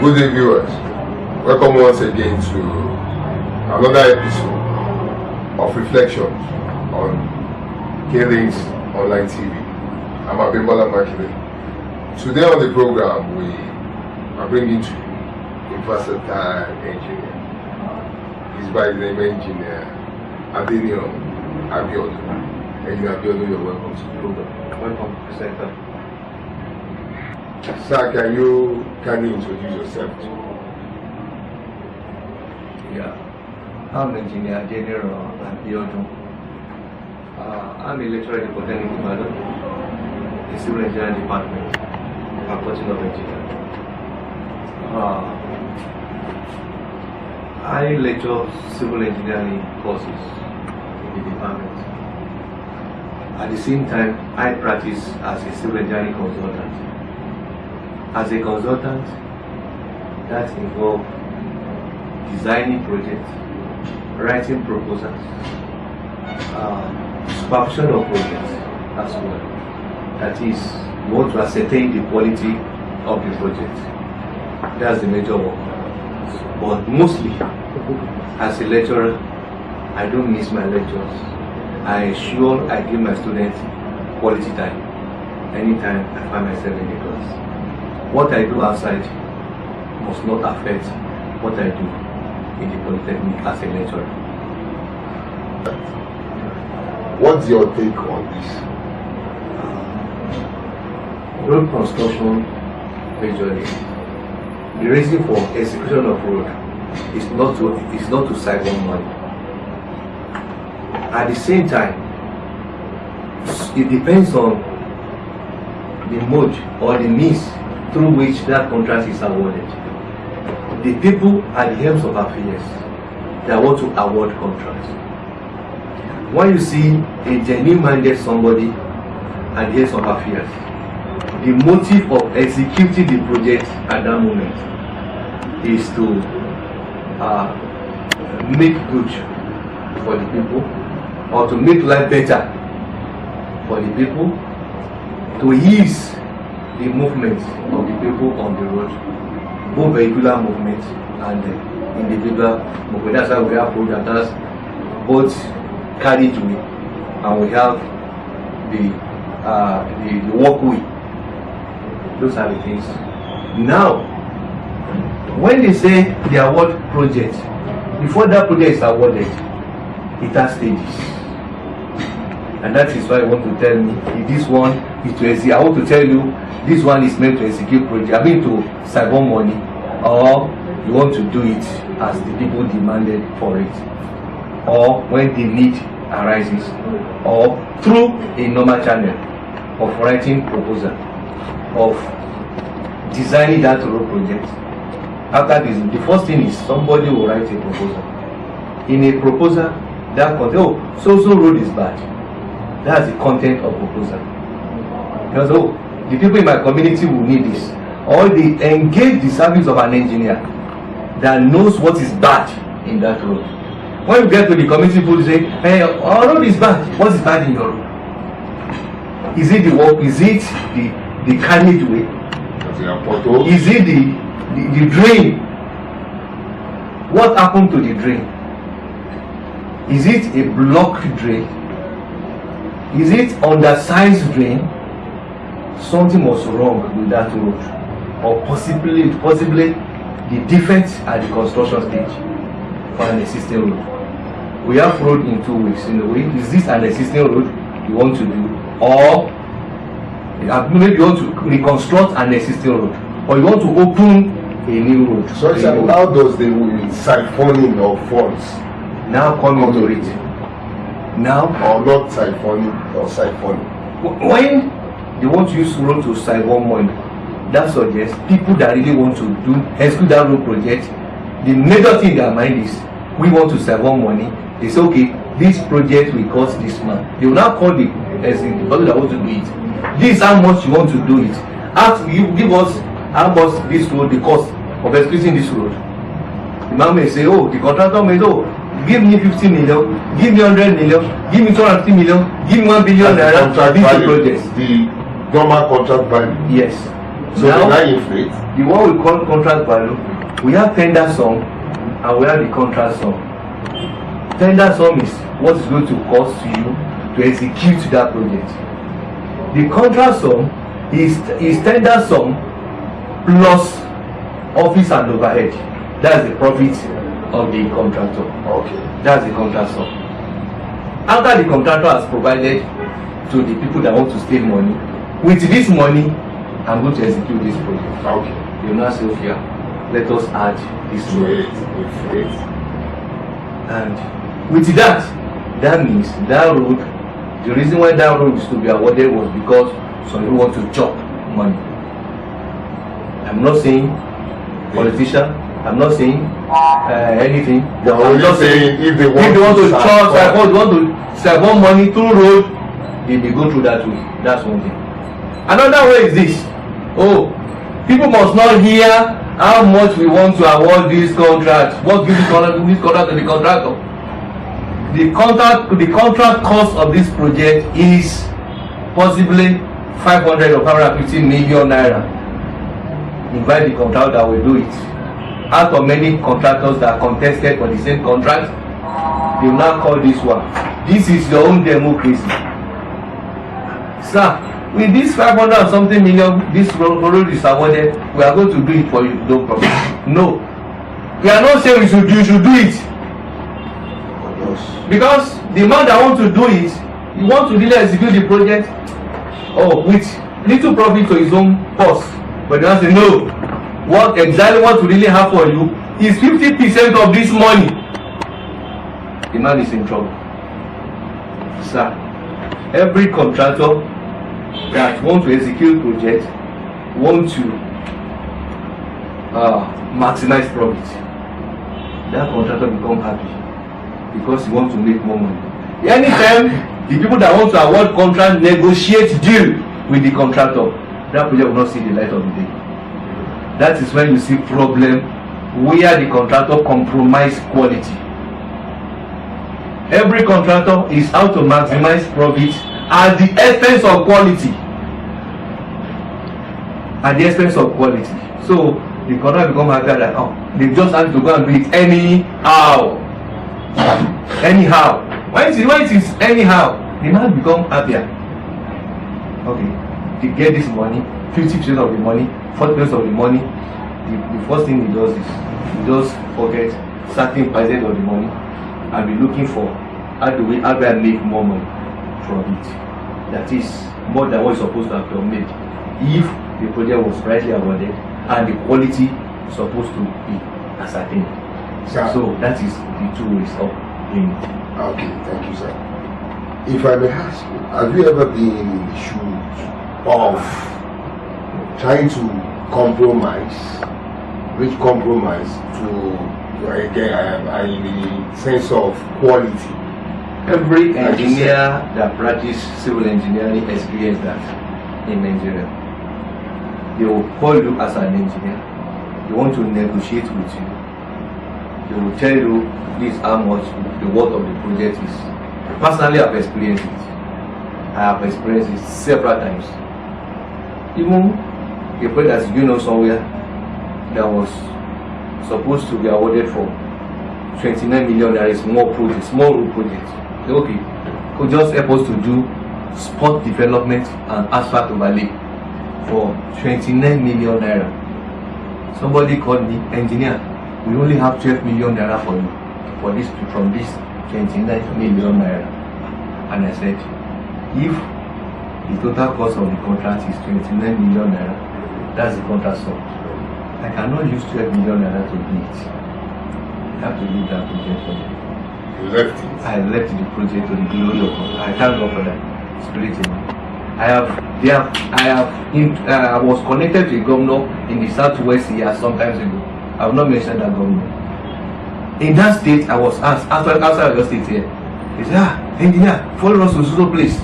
Good day, viewers. Welcome once again to another episode of Reflections on K-Links Online TV. I'm Abimbola Makile. Today on the program, we are bringing to you a versatile engineer. He's by the name Engineer ENGR.ADENIRAN ABIODUN. Engineer Abiodun, you're welcome to the program. Welcome, presenter. Sir, can you introduce yourself to? Yeah, I'm Engineer ENGR.ADENIRAN ABIODUN. I'm a lecturer in the Botanic Department, the Civil Engineering Department, Faculty of Engineering. I lecture civil engineering courses in the department. At the same time, I practice as a civil engineering consultant. As a consultant, that involves designing projects, writing proposals, supervision of projects as well. That is, you want to ascertain the quality of the project. That's the major work. But mostly, as a lecturer, I don't miss my lectures. I ensure I give my students quality time anytime I find myself in the class. What I do outside must not affect what I do in the Polytechnic as a lecturer. What's your take on this? Road construction, majorly, the reason for execution of road is not to save on money. At the same time, it depends on the mode or the means through which that contract is awarded. The people at the helms of affairs that want to award contracts. When you see a genuine-minded somebody at the helms of affairs, the motive of executing the project at that moment is to make good for the people, or to make life better for the people, to ease the movement of the people on the road, both vehicular movement and individual movement. That's why we have programs that's both carriageway and we have the walkway. Those are the things. Now, when they say the award project, before that project is awarded, it has stages. And that is why I want to tell me if this one is to execute. I want to tell you this one is meant to execute project. I mean to save on money, or you want to do it as the people demanded for it, or when the need arises, or through a normal channel of writing proposal, of designing that road project. After this, the first thing is somebody will write a proposal. In a proposal, that content, so road is bad. That's the content of proposal. Because the people in my community will need this. Or they engage the service of an engineer that knows what is bad in that road. When you get to the community, people say, hey, our road is bad. What is bad in your road? Is it the walk? Is it the carriageway? Is it the drain? What happened to the drain? Is it a blocked drain? Is it undersized drain? Something was wrong with that road, or possibly the defect at the construction stage for an existing road. We have road in 2 weeks. In a way, is this an existing road you want to do, or maybe you want to reconstruct an existing road, or you want to open a new road? So how does the siphoning of funds now come into it? Now, or not siphoning or siphoning? When they want to use road to siphon money, that suggests people that really want to execute that road project, the major thing in their mind is we want to siphon money. They say, okay, this project will cost this man. They will now call the person that want to do it. This is how much you want to do it. Ask you, give us how much this road, the cost of executing this road. The man may say, oh, the contractor may say, give me 50 million, give me 100 million, give me 250 million, give me 1 billion naira. The normal contract value. Yes. So now, they inflate. The one we call contract value, we have tender sum and we have the contract sum. Tender sum is what is going to cost you to execute that project. The contract sum is tender sum plus office and overhead. That's the profit of the contractor. Okay. That's the contract sum. After the contractor has provided to the people that want to steal money, with this money, I'm going to execute this project. Okay. You now say, okay, let us add this money. Wait. And with that means that road, the reason why that road is to be awarded was because some people want to chop money. I'm not saying politician, I'm not saying anything. You're only saying if they want to chop, suppose want to serve money through road, they may go through that way. That's one thing. Another way is this. Oh, people must not hear how much we want to award this contract. What gives this contract to the contractor? The contract cost of this project is possibly 500 or 550 million naira. Invite the contractor that will do it. Out of many contractors that are contested for the same contract, they will now call this one. This is your own democracy. Sir, with this 500 and something million, this road is awarded, we are going to do it for you, no problem. No. We are not saying you should do it. Because the man that wants to do it, he wants to really execute the project with little profit to his own purse. But they say, no, what we really have for you is 50% of this money. The man is in trouble. Sir, every contractor that wants to execute project wants to maximize profit. That contractor become happy because he wants to make more money. Anytime the people that want to award contract negotiate deal with the contractor, that project will not see the light of the day. That is when you see problem where the contractor compromise quality. Every contractor is out to maximize profit at the expense of quality. At the expense of quality. So the contractor become happy that they just have to go and do it anyhow. When it is anyhow, the man become happier. Okay, to get this money, 50% of the money, 40% of the money, the first thing he does is he just forget certain percent of the money and be looking for how do I make more money from it. That is more than what is supposed to have been made if the project was rightly awarded and the quality is supposed to be ascertained. So that is the two ways of doing it. Okay, thank you, sir. If I may ask you, have you ever been in the shoes of trying to reach compromise to, again, in the sense of quality? Every engineer that practices civil engineering experience that in Nigeria. They will call you as an engineer. They want to negotiate with you. They will tell you this how much the worth of the project is. Personally, I've experienced it. I have experienced it several times. Even a project that's somewhere that was supposed to be awarded for 29 million, there is small road project. Okay, could just help us to do spot development and asphalt overlay for 29 million naira. Somebody called me, engineer, we only have 12 million naira for you for this from this 29 million naira. And I said, if the total cost of the contract is 29 million naira, that's the contract sum. I cannot use 12 million naira to do it. I have to leave that project for them. You left it? I left the project to the glory of God. I thank God for that. Spirit in me. I was connected to a governor in the southwest here some times ago. I have not mentioned that governor. In that state, I was asked, outside of your state here, he said, engineer, follow us to Suso place.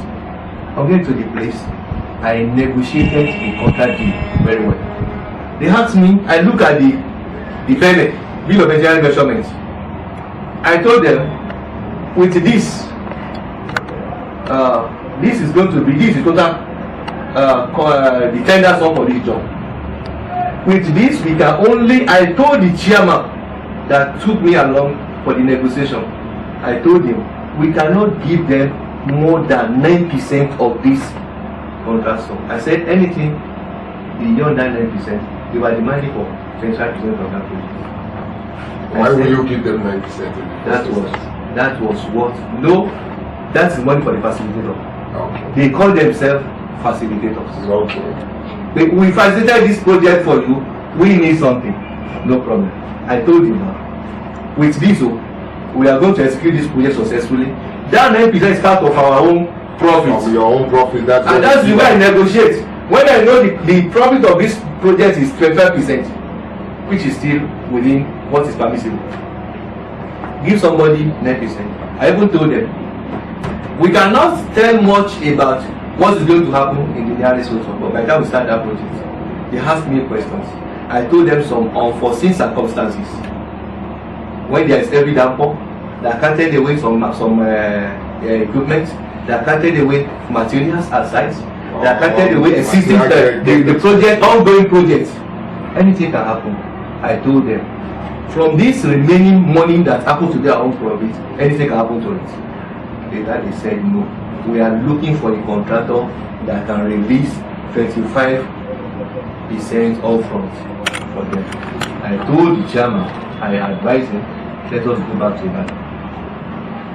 I'm going to the place. I negotiated a contract deal very well. They asked me, I look at the permit, bill of engineering measurement. I told them, with this, this is going to be, this is total, the tender sum for this job. With this, we can only, I told the chairman that took me along for the negotiation, I told him, we cannot give them more than 9% of this contract sum. I said anything beyond that 9%, they were demanding for 25% of that project. Why will you give them 9%? That was what? No, that's the money for the facilitator. Okay. They call themselves facilitators. Okay. We facilitated this project for you. We need something. No problem. I told you now. With this, we are going to execute this project successfully. That 9% is part of our own profit. Of your own profit. That's the way I negotiate. When I know the profit of this project is 25%, which is still within what is permissible. Give somebody 9%. I even told them, we cannot tell much about what is going to happen in the nearest future, but by the time we start that project, they asked me questions. I told them some unforeseen circumstances. When there is heavy downpour, that can't take away some equipment, that can't take away materials at sites, that can't take away existing the project, ongoing projects. Anything can happen. I told them. From this remaining money that happened to their own profit, anything can happen to it. They said no. We are looking for a contractor that can release 25% upfront for them. I told the chairman, I advised him, let us go back to that.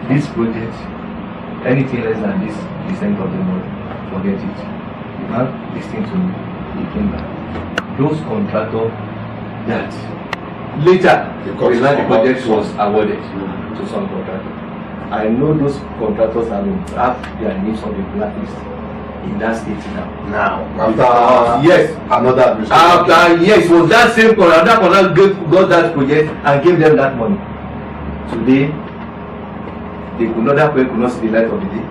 This project, anything less than this percent of the money, forget it. The man listened to me, he came back. Those contractors that later the project was awarded to some contractor. I know those contractors have their names on the blacklist in that state now. After yes, another administration. After yes, was that same contractor that got that project and gave them that money. Today, that project could not see the light of the day,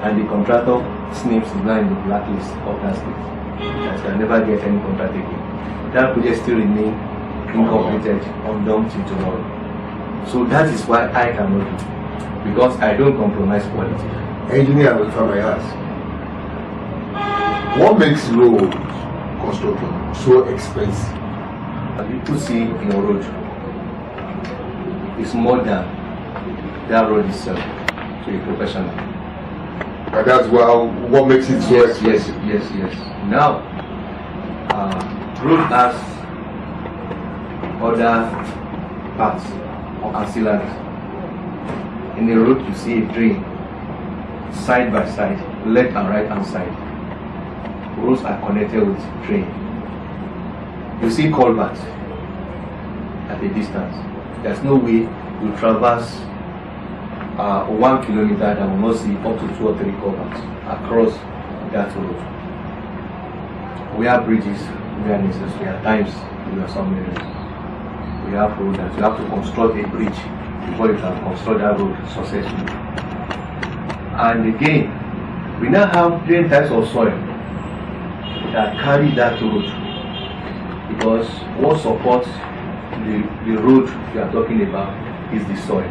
and the contractor's name is now in the blacklist of that state. That can never get any contract again. That project still remains incompleted, undone till tomorrow. So that is why I cannot do, because I don't compromise quality. Engineer, if I may ask, what makes road construction so expensive? People see in a road is more than that road itself to a professional. And that's what makes it so expensive. Yes. Now, road has other parts or ancillaries. In the road, you see a drain side by side, left and right hand side. Roads are connected with drain. You see culvert at a distance. There's no way you traverse 1 kilometer that will not see up to 2 or 3 culverts across that road. We have bridges, we are necessary at times in some areas. We have roads that you have to construct a bridge before you can construct that road successfully. And again, we now have different types of soil that carry that road, because what supports the road we are talking about is the soil.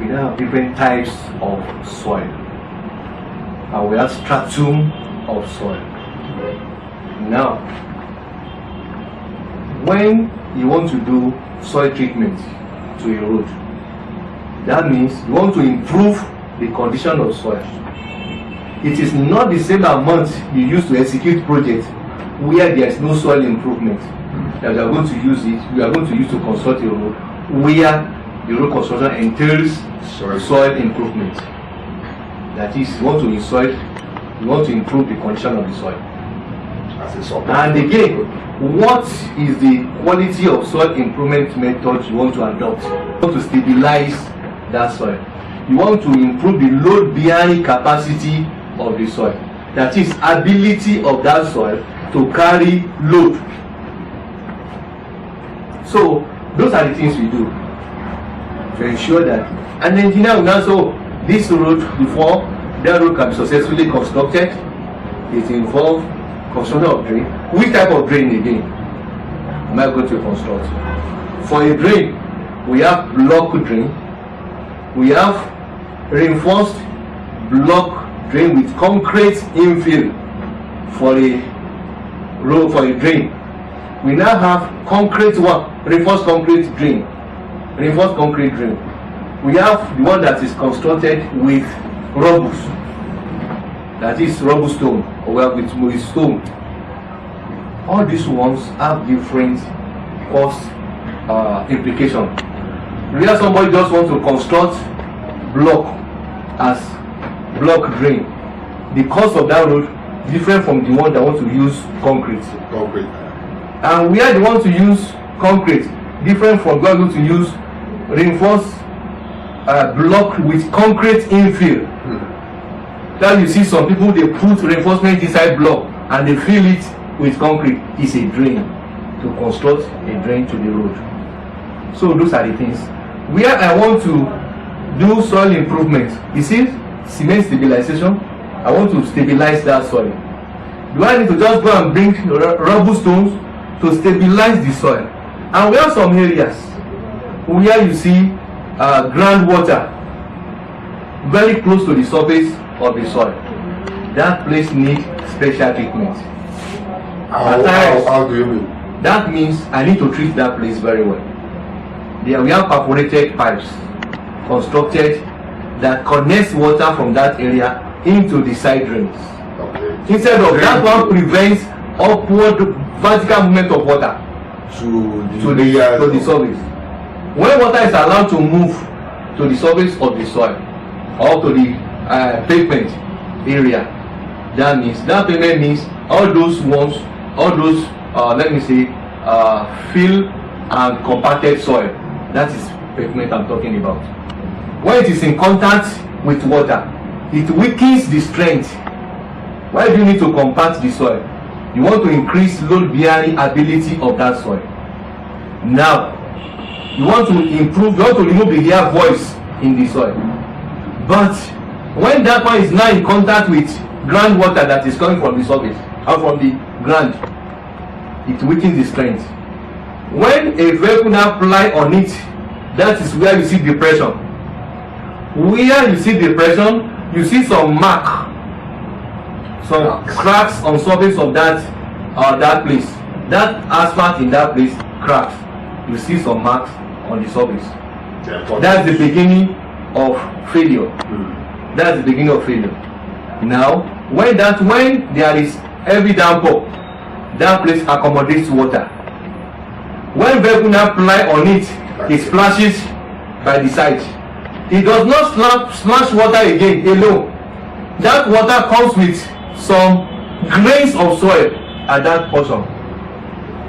We now have different types of soil, and we have stratum of soil. Now, when you want to do soil treatment to a road, that means you want to improve the condition of soil. It is not the same amount you use to execute projects where there is no soil improvement that you are going to use to construct a road where the road construction entails soil improvement. That is, you want to improve the condition of the soil. And again, what is the quality of soil improvement method you want to adopt? You want to stabilize that soil. You want to improve the load bearing capacity of the soil. That is, ability of that soil to carry load. So those are the things we do to ensure that an engineer will now say, this road, before that road can be successfully constructed, it involves construction of drain. Which type of drain again am I going to construct? For a drain, we have block drain, we have reinforced block drain with concrete infill for a road, for a drain. We now have concrete one, reinforced concrete drain. Reinforced concrete drain. We have the one that is constructed with rubble, that is rubble stone, or with stone. All these ones have different cost implication. Where somebody just wants to construct block as block drain, the cost of that road different from the one that want to use concrete. And where they want to use concrete different from going to use reinforced block with concrete infill. That you see some people, they put reinforcement inside block and they fill it with concrete. Is a drain, to construct a drain to the road. So those are the things. Where I want to do soil improvement, you see cement stabilization, I want to stabilize that soil. Do I need to just go and bring rubble stones to stabilize the soil? And we have some areas where you see groundwater very close to the surface of the soil. That place needs special treatment. How do you mean? That means I need to treat that place very well. There we have perforated pipes constructed that connects water from that area into the side drains. Okay. Instead of that one prevents upward vertical movement of water to the surface. When water is allowed to move to the surface of the soil or to the pavement area, that pavement means all those ones, all those let me say fill and compacted soil. That is pavement I'm talking about. When it is in contact with water, it weakens the strength. Why do you need to compact the soil? You want to increase load bearing ability of that soil. Now you want to improve, you want to remove the air voice in the soil. But when that one is now in contact with groundwater that is coming from the surface or from the ground, it weakens the strength. When a vehicle now fly on it, that is where you see depression. Where you see depression, you see some mark, some cracks on surface of that place. That asphalt in that place cracks. You see some marks on the surface. That's the beginning of failure. That's the beginning of failure. Now, when there is heavy downpour, that place accommodates water. When vehicle now fly on it, it splashes by the side. It does not splash water again alone. That water comes with some grains of soil at that portion.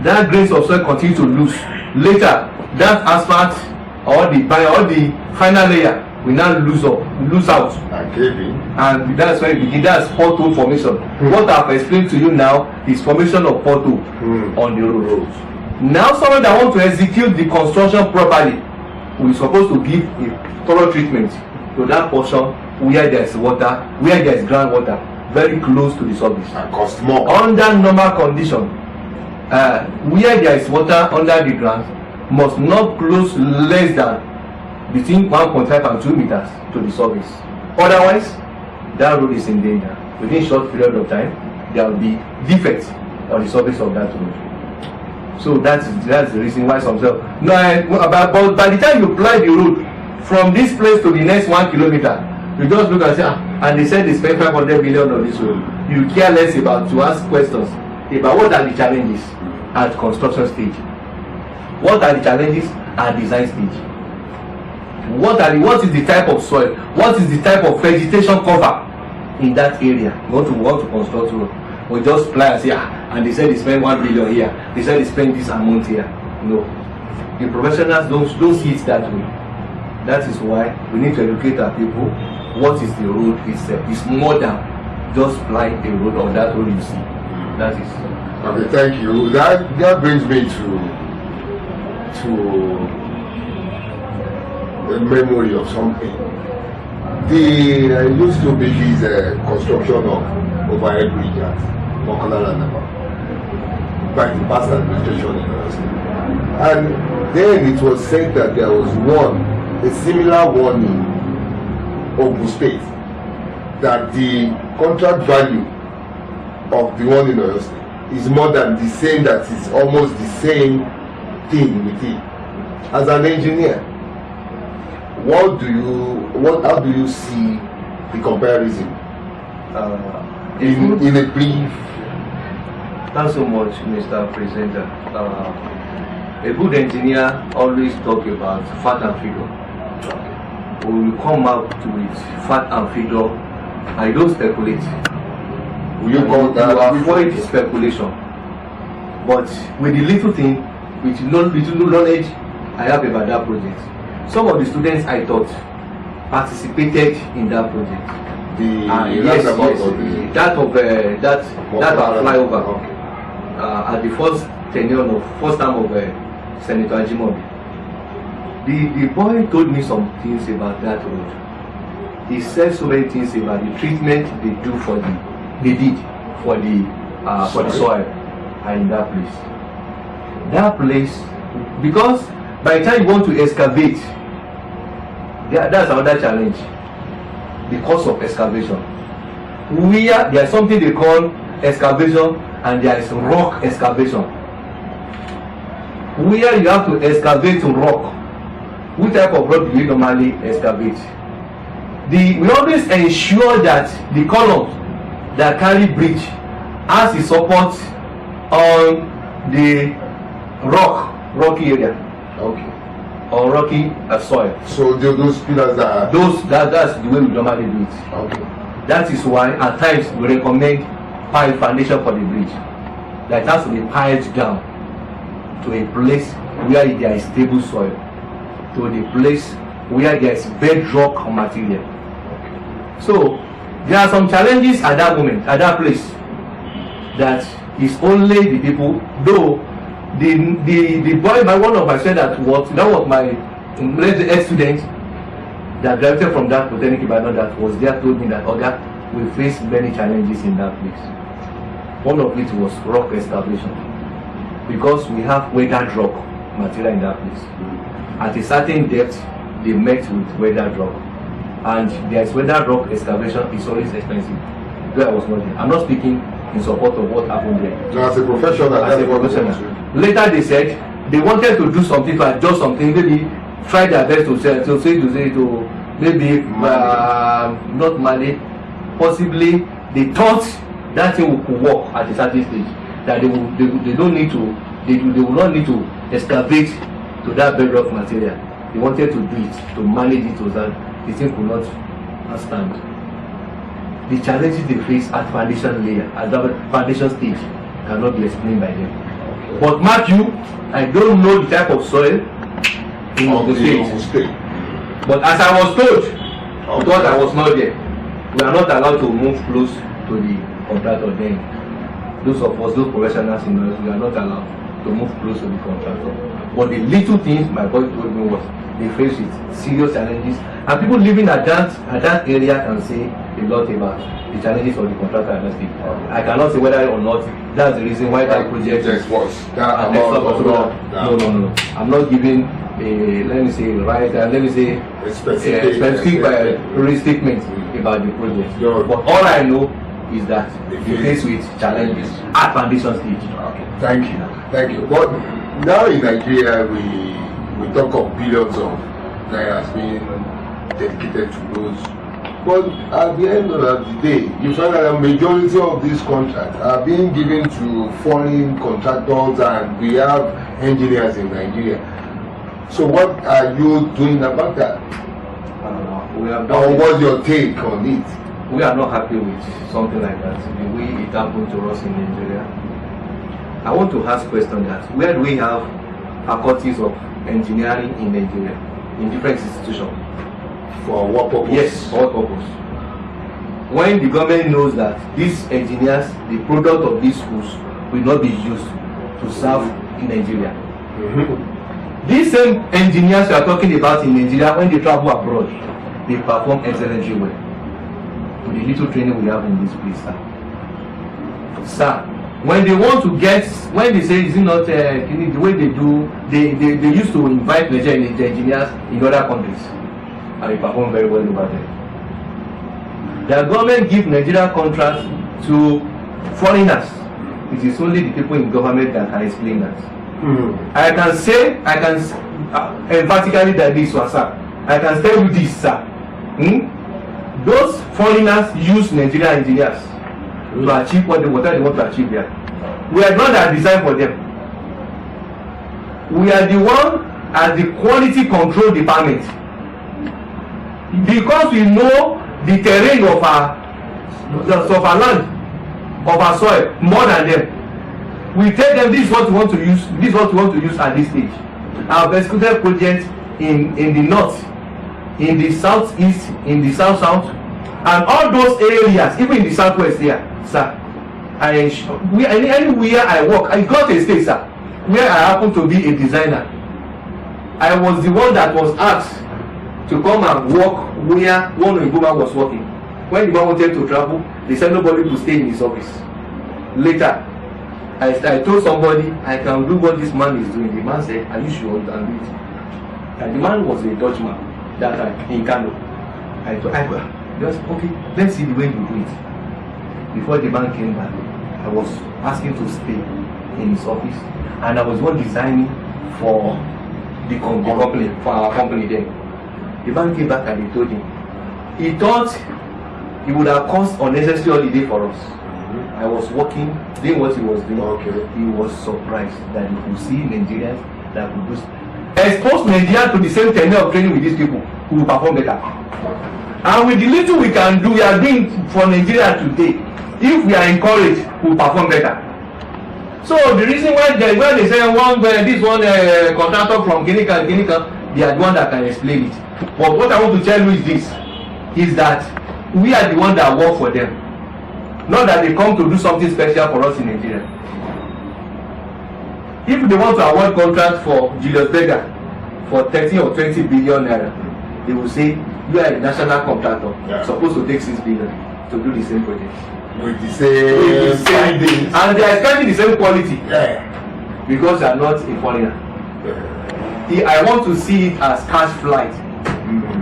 That grains of soil continue to lose. Later, that asphalt or the final layer will now lose out. And that's where it begins. That's pothole formation. What I've explained to you now is formation of pothole on the road. Now someone that wants to execute the construction properly, we are supposed to give a thorough treatment to that portion where there is water, where there is groundwater, very close to the surface. And cost more. Under normal condition, where there is water under the ground must not close less than between 1.5 and 2 meters to the surface. Otherwise, that road is in danger. Within a short period of time, there will be defects on the surface of that road. So that's the reason why some say, but by the time you ply the road from this place to the next 1 kilometer, you just look and say, and they said they spent 500 million on this road. You care less about to ask questions about what are the challenges at construction stage. What are the challenges at design stage? What is the type of soil? What is the type of vegetation cover in that area? You want to construct road. We just ply and say, and they said they spend 1 billion here. They said they spend this amount here. No, the professionals don't see it that way. That is why we need to educate our people. What is the road itself? It's more than just ply a road or that road you see. That is. Okay, thank you. That brings me to the memory of something. There used to be this construction of overhead bridge at Mokola by the past administration in the state. And then it was said that there was a similar one in Ogun State, that the contract value of the one in Oyo State is more than the same, that is almost the same thing with it. As an engineer, how do you see the comparison in a brief? Thanks so much, Mr. Presenter. A good engineer always talk about fact and figure. We will come out with fact and figure. I don't speculate. Will you call that? You avoid speculation. But with the little thing, with little knowledge I have about that project, some of the students I taught participated in that project. That flyover. Okay. At the first time of Senator Ajimobi. The boy told me some things about that road. He said so many things about the treatment they did for the soil in that place. That place, because by the time you want to excavate, that's another challenge. The cost of excavation. There's something they call excavation, and there is rock excavation. Where you have to excavate rock, which type of rock do you normally excavate? We always ensure that the columns that carry bridge has the support on the rocky area. Okay. Or rocky soil. So those pillars are that's the way we normally do it. Okay. That is why at times we recommend pile foundation for the bridge. That has to be piled down to a place where there is stable soil, to the place where there is bedrock material. Okay. So there are some challenges at that moment, at that place, that is only the people, though the boy, one of my friends that was my ex-student that graduated from that Polytechnic Ibadan that was there told me that Oga, we face many challenges in that place. One of it was rock excavation, because we have weathered rock material in that place. At a certain depth, they met with weathered rock, and there is weathered rock excavation is always expensive. Though I was not there. I'm not speaking in support of what happened there. So as a professional, later they said they wanted to do something to adjust something, maybe try their best to maybe not manage. Possibly they thought that thing could work at a certain stage, that they will not need to excavate to that bedrock material. They wanted to do it to manage it so that the thing could not stand. The challenges they face at foundation layer, at the foundation stage, cannot be explained by them. But mark you, I don't know the type of soil in the state. But as I was told, because I was not there, we are not allowed to move close to the contractor then. Those of us, those professionals in us, we are not allowed to move close to the contractor. But the little things my boy told me was they face with serious challenges, and people living at that area can say a lot about the challenges of the contractor at that stage. I cannot say whether or not that's the reason why that project is no. I'm not giving a specific statement about the project. But all I know is that we face with challenges at foundation stage. Okay. Thank you. But now in Nigeria, we talk of billions of naira being dedicated to those. But at the end of the day, you find that the majority of these contracts are being given to foreign contractors, and we have engineers in Nigeria. So what are you doing about that? Or what's your take on it? We are not happy with something like that, the way it happened to us in Nigeria. I want to ask a question that where do we have faculties of engineering in Nigeria, in different institutions? For what purpose? Yes, for what purpose? When the government knows that these engineers, the product of these schools, will not be used to serve in Nigeria. These same engineers we are talking about in Nigeria, when they travel abroad, they perform excellently well. With the little training we have in this place, sir. When they want to when they say is it not the way they do, they used to invite Nigerian engineers in other countries, and they perform very well over there. The government give Nigeria contracts to foreigners, it is only the people in government that can explain that. I can emphatically that this one, sir. I can tell you this, sir. Those foreigners use Nigerian engineers to achieve whatever they want to achieve here. We are not that designed for them. We are the one as the quality control department, because we know the terrain of our land, of our soil more than them. We tell them this is what we want to use, this is what we want to use at this stage. Our executed project in the north, in the southeast, in the south, and all those areas, even in the southwest here, sir. Anywhere I work, I got a state, sir, where I happen to be a designer. I was the one that was asked to come and work where one of the woman was working. When the man wanted to travel, they said nobody could stay in his office. Later, I told somebody I can do what this man is doing. The man said, "Are you sure you can do it?" And the man was a Dutchman that time in Kano. I just okay, let's see the way you do it. Before the man came back, I was asking to stay in his office, and I was one designing for the company, for our company then. The man came back and he told him, he thought he would have caused unnecessary holiday for us. I was working, doing what he was doing. Okay. He was surprised that he could see Nigerians that could do. Expose Nigerians to the same tenure of training with these people who will perform better. And with the little we can do, we are doing for Nigeria today. If we are encouraged, we will perform better. So the reason why they say this one contractor from Guinea, they are the one that can explain it. But what I want to tell you is this: is that we are the one that work for them, not that they come to do something special for us in Nigeria. If they want to award contract for Julius Berger for 30 or 20 billion naira, they will say you are a national contractor, supposed to take 6 billion to do the same project. With the same things. And they are expecting the same quality. Because they are not a foreigner. I want to see it as cash flight.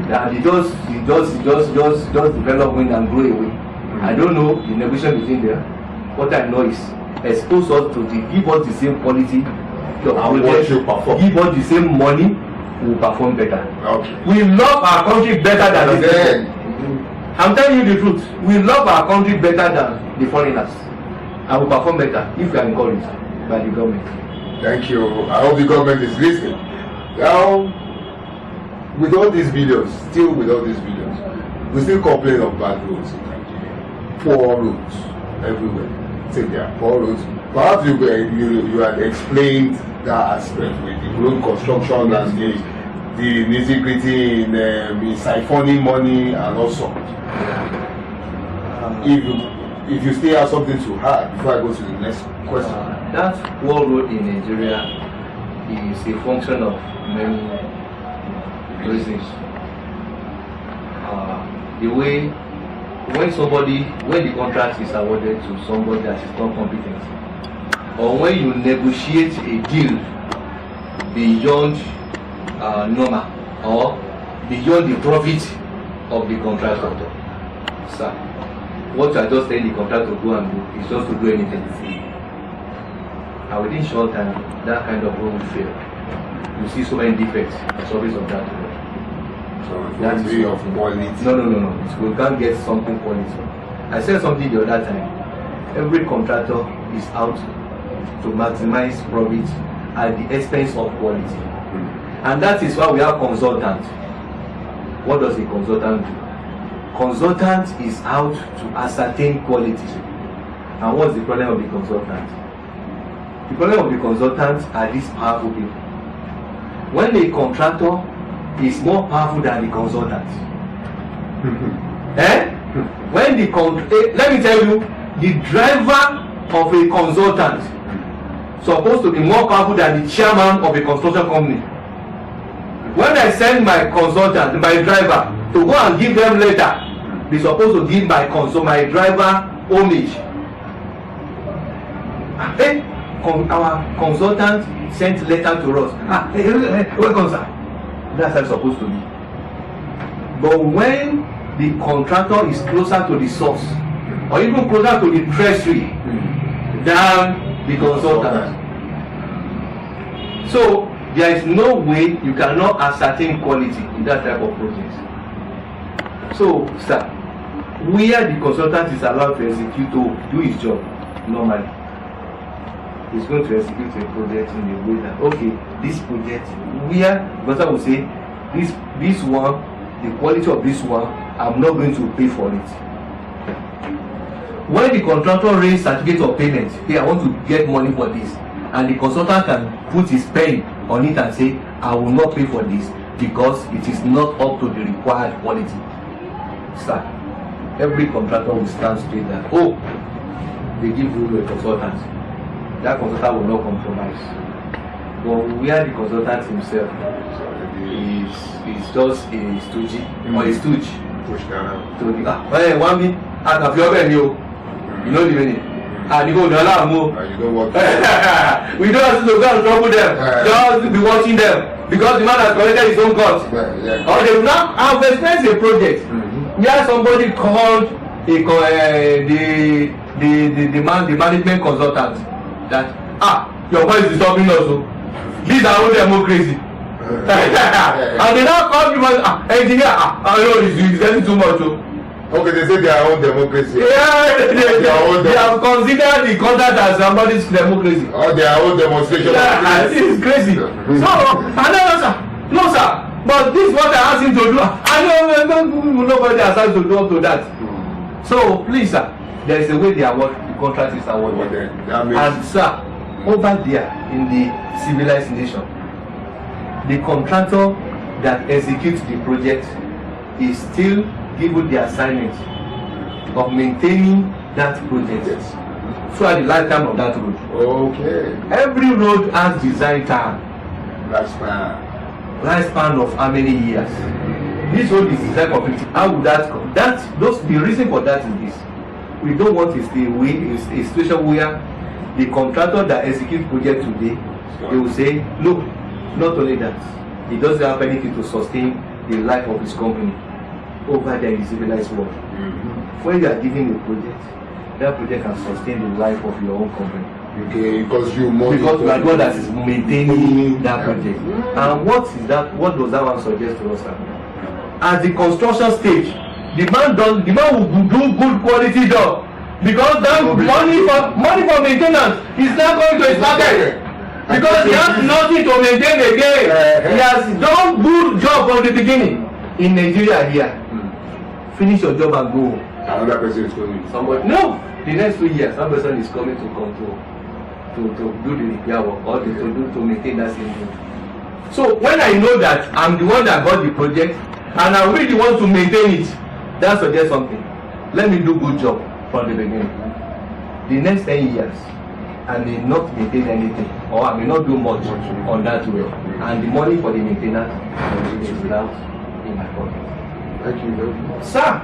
That they just develop wind and grow away. I don't know the negotiation between them. What I know is expose us to give us the same quality of project, give us the same money, we will perform better. Okay. We love our country better than this. I'm telling you the truth. We love our country better than the foreigners, and we perform better if we are encouraged by the government. Thank you. I hope the government is listening. Now, with all these videos, we still complain of bad roads in Nigeria. Poor roads everywhere. Say there are poor roads. Perhaps you had explained that aspect with the road construction and the nitty-gritty in siphoning money and also. If you still have something to add before I go to the next question. That poor road in Nigeria is a function of many reasons. The way when the contract is awarded to somebody that is not competent, or when you negotiate a deal beyond normal or beyond the profit of the contractor, sir, what you are just telling the contractor to go and do is just to do anything. And within short time, that kind of road will fail. You see so many defects in service of that road. So that is of quality. No. We can't get something quality. I said something the other time. Every contractor is out to maximize profit at the expense of quality. And that is why we have consultants. What does a consultant do? Consultant is out to ascertain quality. And what's the problem of the consultant? The problem of the consultants are these powerful people. When a contractor is more powerful than the consultant, when the let me tell you, the driver of a consultant supposed to be more powerful than the chairman of a construction company. When I send my consultant, my driver, to go and give them letter, they supposed to give my driver homage. Our consultant sent letter to us. Welcome, sir. That's how it's supposed to be. But when the contractor is closer to the source, or even closer to the treasury, than the consultant. So there is no way you cannot ascertain quality in that type of project. So, sir, where the consultant is allowed to execute to do his job normally, he's going to execute a project in a way that, okay, this project, where the consultant will say, this one, the quality of this one, I'm not going to pay for it. When the contractor raises certificate of payment, hey, I want to get money for this, and the consultant can put his pen on it and say, I will not pay for this because it is not up to the required quality. Sir, every contractor will stand straight that, oh, they give you to a consultant. That consultant will not compromise. But where the consultant himself is just a stooge or a stooge. To the hey, one me, I can feel you. You know the meaning. And you go the alarm. You don't want we don't have to go and trouble them. Just be watching them because the man has collected his own cut. Or they will now have experienced a project where somebody called the management consultant that your voice is disturbing us. These are all democracy. And they now call you engineer. I know it's getting too much. Okay, they say their own democracy. Yeah, they have considered the contract as somebody's democracy. Or their own demonstration. Yeah, this is crazy. So, I know, sir. No, sir. But this is what I asked him to do. I know nobody has asked to do up to that. So, please, sir, there is a way they award the contract is awarded. And, sir, over there in the civilized nation, the contractor that executes the project is still given the assignment of maintaining that project throughout the lifetime of that road. Okay. Every road has design time. Lifespan of how many years? This road is designed for 50. How would that come? The reason for that is this. We don't want a situation where the contractor that executes project today, they will say, look, not only that, he doesn't have anything to sustain the life of his company over there in the civilized world. When you are giving a project, that project can sustain the life of your own company. Okay, because you are the one that is maintaining that project. And what is that? What does that one suggest to us? At the construction stage, the man will do good quality job because that money for maintenance is not going to his pocket. Because he has nothing to maintain again. He has done good job from the beginning. In Nigeria here, finish your job and go. Another person is coming. Somebody no. The next 2 years, that person is coming to control, to do the repair work or to maintain that same thing. So when I know that I'm the one that got the project and I really want to maintain it, that suggests something. Let me do good job from the beginning. The next 10 years, I may not maintain anything or I may not do much on that way, and the money for the maintenance is without in my pocket. Thank you very much. Sir,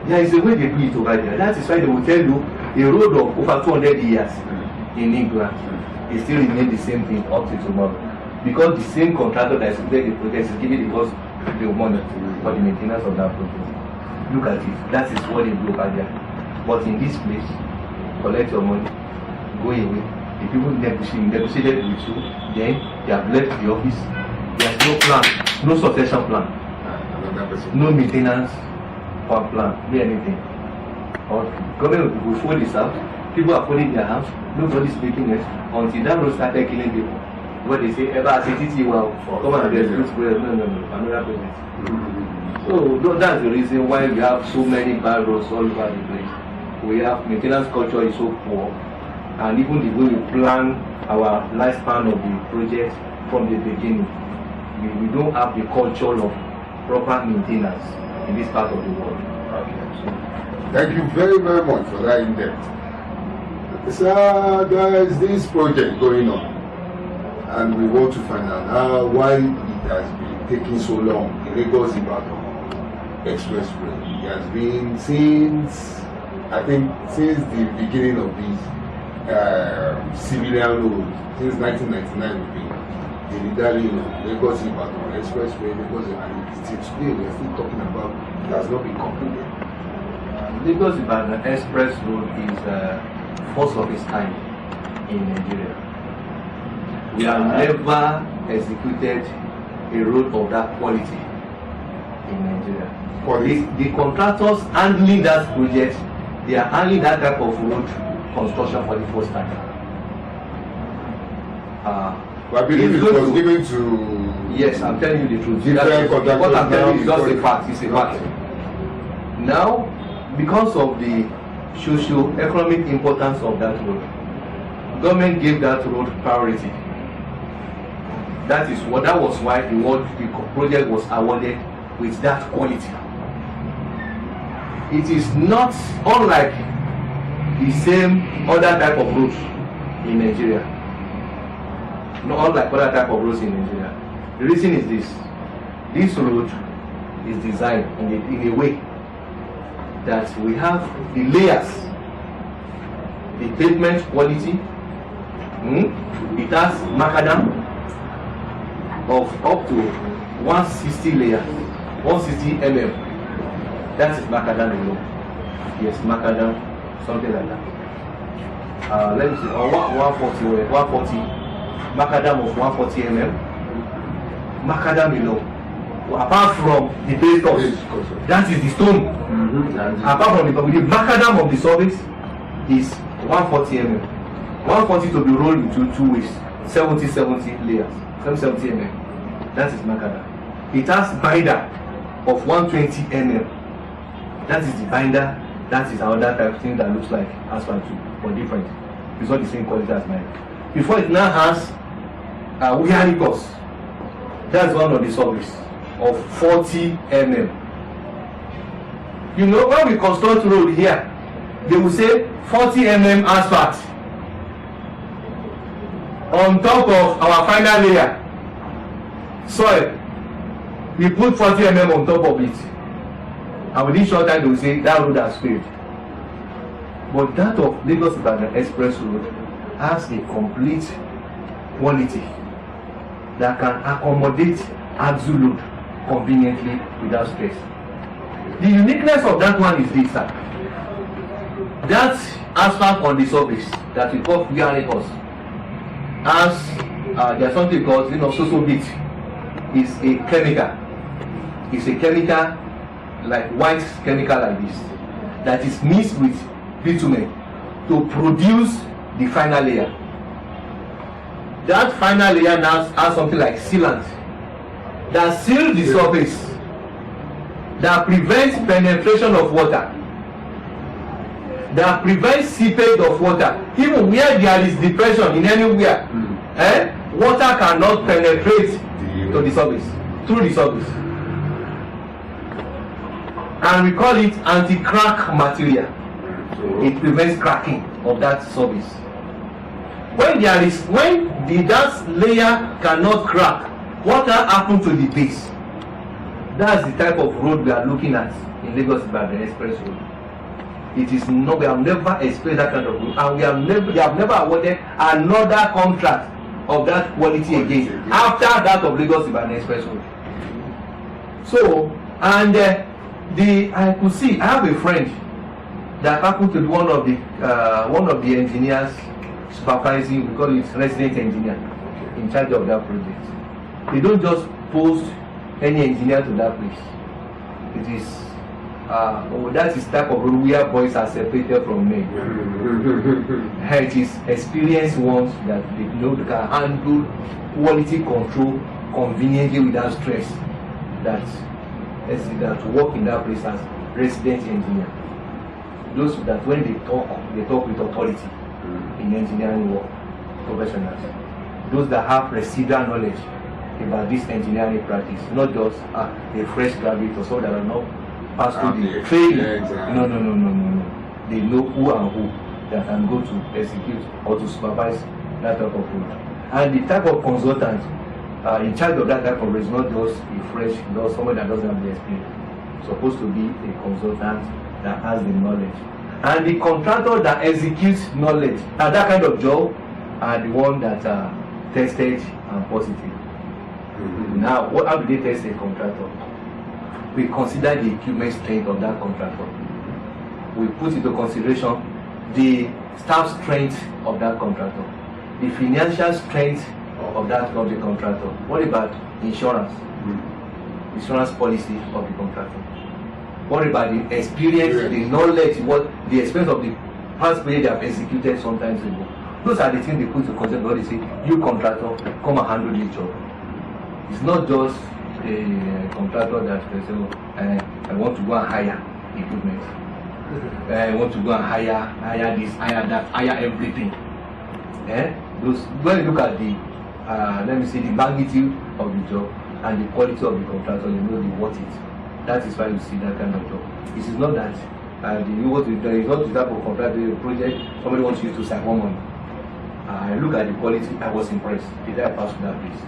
there is a way they do it over there. That is why they will tell you a road of over 200 years in England it still remain the same thing up to tomorrow. Because the same contractor that is doing the project is giving the money for the maintenance of that project. Look at it. That is what they do over there. But in this place, collect your money, go away. The people negotiated with you, then they have left the office. There is no plan, no succession plan, no maintenance plan, no anything. Or government will fold this out, people are folding their house, nobody's making it until that road started killing people. What they say, ever as it well, come and get this bread, no, another project. So that's the reason why we have so many bad roads all over the place. We have maintenance culture is so poor, and even the way we plan our lifespan of the project from the beginning, we don't have the culture of proper maintenance in this part of the world. Okay. Thank you very, very much for that in depth. So there is this project going on, and we want to find out why it has been taking so long. The Lagos-Ibadan Expressway. It has been since the beginning of this civilian road, since 1999 we've been illegally Lagos-Ibadan Expressway, and today we are still talking about it has not been completed. Lagos-Ibadan Express Road is first of its kind in Nigeria. We have never executed a road of that quality in Nigeria. The contractors handling that project, they are handling that type of road construction for the first time. I believe it was given to. Yes, I'm telling you the truth. What I'm telling you is just a fact. It's a fact. Now, because of the socio-economic importance of that road, government gave that road priority. That was why the project was awarded with that quality. It is not unlike the same other type of roads in Nigeria. Not unlike other type of roads in Nigeria. The reason is this: this road is designed in a way that we have the layers, the pavement quality. It has macadam of up to 160 layers, 160 mm. That is macadam alone. Yes, macadam, something like that. Let me see, 140 macadam of 140 mm. Macadam alone. Apart from the base cost, that is the stone. Apart from the macadam of the surface is 140 mm. 140 to be rolled into two ways, 70 layers, 70 mm. That is macadam. It has binder of 120 mm. That is the binder. That is another type of thing that looks like asphalt too, but different. It's not the same quality as mine. Before it now has wearing cost. That's one of the surface of 40 mm. You know, when we construct road here, they will say 40 mm asphalt on top of our final layer soil. We put 40 mm on top of it, and within short time they will say that road has failed. But that of Lagos-Ibadan Express Road has a complete quality that can accommodate axle load conveniently without stress. The uniqueness of that one is this, sir. That asphalt on the surface that we call Vianicos has there's something called Sosobit. Is a chemical. It's a chemical like white chemical like this that is mixed with bitumen to produce the final layer. That final layer now has something like sealant that seals the surface, that prevents penetration of water, that prevents seepage of water. Even where there is depression in anywhere, water cannot penetrate to the surface, through the surface. And we call it anti-crack material. It prevents cracking of that surface. When that layer cannot crack, what happens to the base? That's the type of road we are looking at in Lagos-Ibadan Express Road. It is no, we have never experienced that kind of road, and we have never awarded another contract of that quality again after that of Lagos-Ibadan Express Road. So, and I could see, I have a friend that happened to be one of the engineers supervising, we call it resident engineer, in charge of that project. They don't just post any engineer to that place. It is that is type of road where boys are separated from men. It is experienced ones that they know they can handle quality control conveniently without stress. That work in that place as resident engineer. Those that when they talk with authority in engineering work, professionals. Those that have residual knowledge about this engineering practice, not just a fresh graduate or someone that are not passed through the training. No. They know who and who that can go to execute or to supervise that type of road. And the type of consultant in charge of that type of road is not just a fresh, not someone that doesn't have the experience. It's supposed to be a consultant that has the knowledge. And the contractor that executes knowledge and that kind of job are the one that are tested and positive. Now, how do they test a contractor? We consider the equipment strength of that contractor. We put into consideration the staff strength of that contractor, the financial strength of the contractor. What about insurance? Insurance policy of the contractor. What about the experience, the knowledge, the experience of the past project they have executed sometimes ago? Those are the things they put to consider when they say, you contractor, come and handle the job. It's not just a contractor that they say, I want to go and hire equipment. I want to go and hire this, hire that, hire everything. When you look at the let me say the magnitude of the job and the quality of the contractor, you know the worth it. That is why you see that kind of job. This is not that it's not the type of contract project somebody wants you to sign one month. I look at the quality, I was impressed. Did I pass through that place?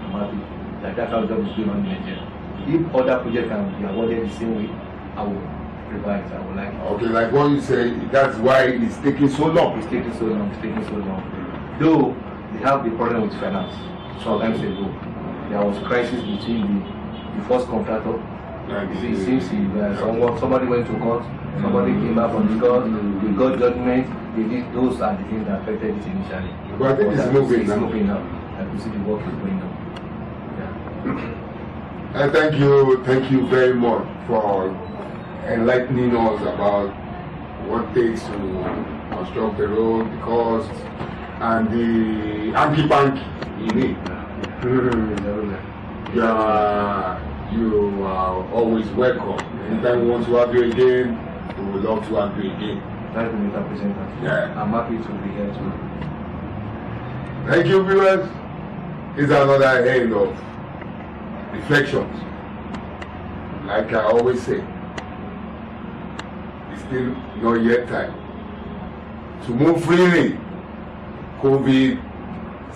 I'm happy. Like that kind of job is going on in Nigeria. If other projects can be awarded the same way, I will prefer it. I would like it. Okay, like what you say, that's why it's taking so long. It's taking so long. Though they have the problem with finance. Sometimes ago, there was crisis between the first contractor. It seems somebody went to court, somebody came back from the court, they got judgment. Those are the things that affected it initially. But I think it's moving now. I can see the work is going on. Yeah. And thank you very much for enlightening us about what it takes to construct the road, the cost, and the hanky-panky you need. You are always welcome. Anytime we want to have you again, we would love to have you again. Thank you, Mr. President. Yeah. I'm happy to be here too. Thank you, viewers. It's another end of reflections. Like I always say, it's still not yet time to move freely. COVID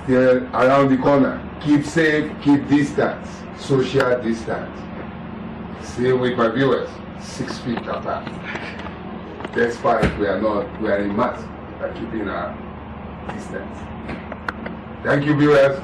still around the corner. Keep safe, keep distance, social distance. See with my viewers, 6 feet apart. Despite we are not wearing masks, but keeping our distance. Thank you, viewers.